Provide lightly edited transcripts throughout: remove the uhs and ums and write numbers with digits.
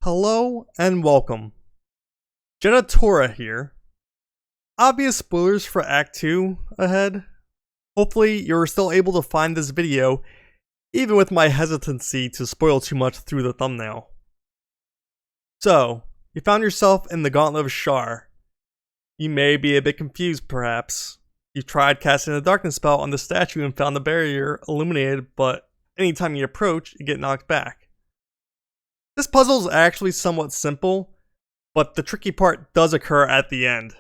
Hello and welcome. Jettatura here. Obvious spoilers for Act 2 ahead. Hopefully you're still able to find this video even with my hesitancy to spoil too much through the thumbnail. So, you found yourself in the Gauntlet of Shar. You may be a bit confused perhaps. You've tried casting a darkness spell on the statue and found the barrier illuminated, but anytime you approach, you get knocked back. This puzzle is actually somewhat simple, but the tricky part does occur at the end.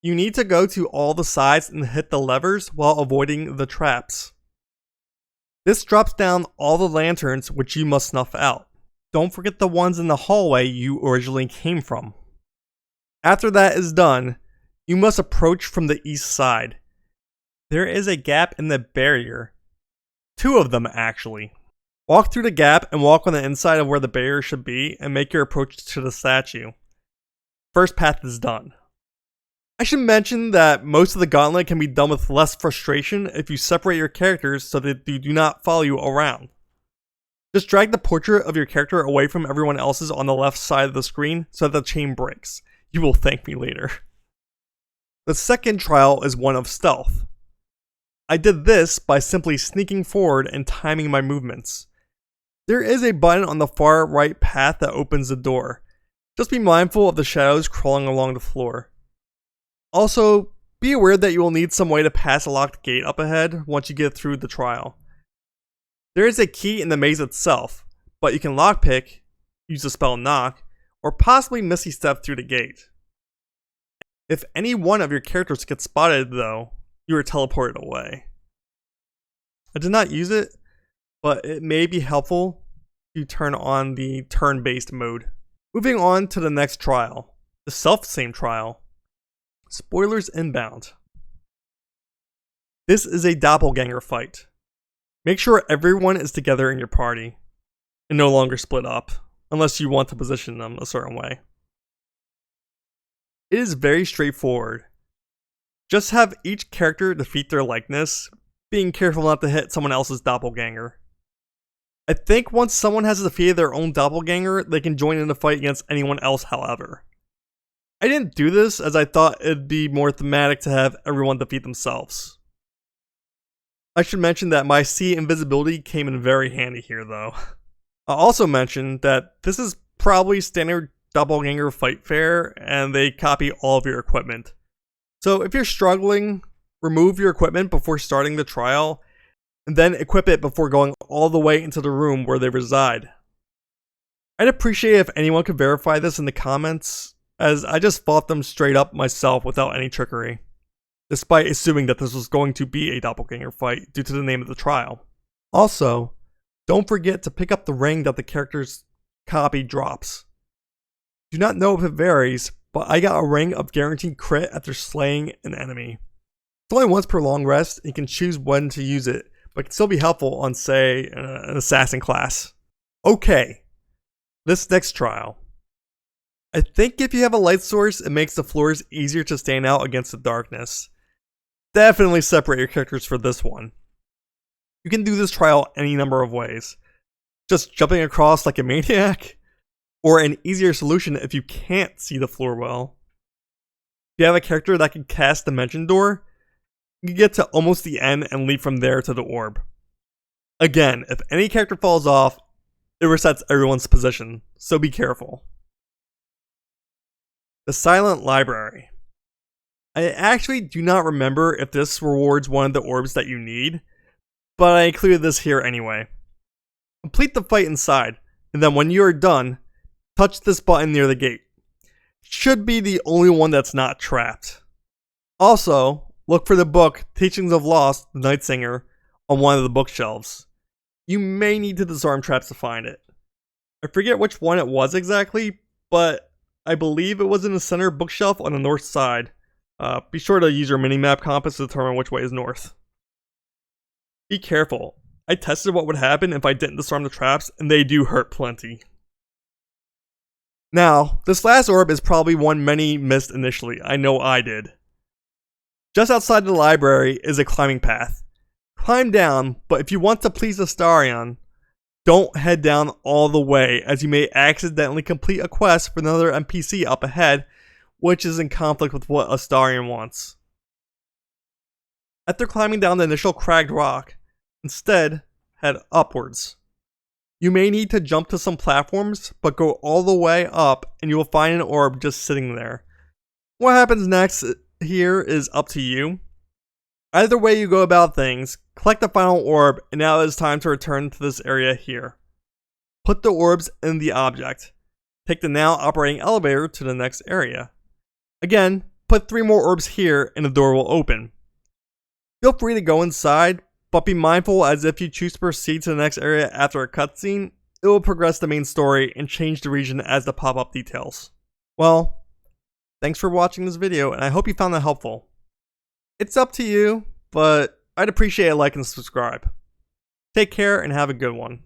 You need to go to all the sides and hit the levers while avoiding the traps. This drops down all the lanterns which you must snuff out. Don't forget the ones in the hallway you originally came from. After that is done, you must approach from the east side. There is a gap in the barrier. 2 of them actually. Walk through the gap and walk on the inside of where the barrier should be and make your approach to the statue. First path is done. I should mention that most of the gauntlet can be done with less frustration if you separate your characters so that they do not follow you around. Just drag the portrait of your character away from everyone else's on the left side of the screen so that the chain breaks. You will thank me later. The second trial is one of stealth. I did this by simply sneaking forward and timing my movements. There is a button on the far right path that opens the door. Just be mindful of the shadows crawling along the floor. Also, be aware that you will need some way to pass a locked gate up ahead once you get through the trial. There is a key in the maze itself, but you can lockpick, use the spell knock, or possibly misty step through the gate. If any one of your characters gets spotted though, you are teleported away. I did not use it, but it may be helpful to turn on the turn-based mode. Moving on to the next trial, the self-same trial. Spoilers inbound. This is a doppelganger fight. Make sure everyone is together in your party, and no longer split up, unless you want to position them a certain way. It is very straightforward. Just have each character defeat their likeness, being careful not to hit someone else's doppelganger. I think once someone has defeated their own doppelganger, they can join in the fight against anyone else, however. I didn't do this as I thought it'd be more thematic to have everyone defeat themselves. I should mention that my C invisibility came in very handy here though. I'll also mention that this is probably standard doppelganger fight fare and they copy all of your equipment. So if you're struggling, remove your equipment before starting the trial, and then equip it before going all the way into the room where they reside. I'd appreciate if anyone could verify this in the comments, as I just fought them straight up myself without any trickery, despite assuming that this was going to be a doppelganger fight due to the name of the trial. Also, don't forget to pick up the ring that the character's copy drops. Do not know if it varies, but I got a ring of guaranteed crit after slaying an enemy. It's only once per long rest, and you can choose when to use it, but it can still be helpful on, say, an assassin class. Okay, this next trial. I think if you have a light source, it makes the floors easier to stand out against the darkness. Definitely separate your characters for this one. You can do this trial any number of ways. Just jumping across like a maniac, or an easier solution if you can't see the floor well. If you have a character that can cast Dimension Door, you can get to almost the end and leap from there to the orb. Again, if any character falls off, it resets everyone's position, so be careful. The Silent Library. I actually do not remember if this rewards one of the orbs that you need, but I included this here anyway. Complete the fight inside, and then when you are done, touch this button near the gate. Should be the only one that's not trapped. Also, look for the book Teachings of Lost, the Night Singer, on one of the bookshelves. You may need to disarm traps to find it. I forget which one it was exactly, but I believe it was in the center bookshelf on the north side. Be sure to use your minimap compass to determine which way is north. Be careful. I tested what would happen if I didn't disarm the traps, and they do hurt plenty. Now, this last orb is probably one many missed initially. I know I did. Just outside the library is a climbing path. Climb down, but if you want to please Astarion, Don't head down all the way, as you may accidentally complete a quest for another NPC up ahead, which is in conflict with what Astarion wants. After climbing down the initial cragged rock, instead head upwards. You may need to jump to some platforms, but go all the way up and you will find an orb just sitting there. What happens next here is up to you. Either way you go about things, collect the final orb, and now it is time to return to this area here. Put the orbs in the object. Take the now operating elevator to the next area. Again, put 3 more orbs here and the door will open. Feel free to go inside, but be mindful, as if you choose to proceed to the next area after a cutscene, it will progress the main story and change the region as the pop-up details. Well, thanks for watching this video, and I hope you found that helpful. It's up to you, but I'd appreciate a like and subscribe. Take care and have a good one.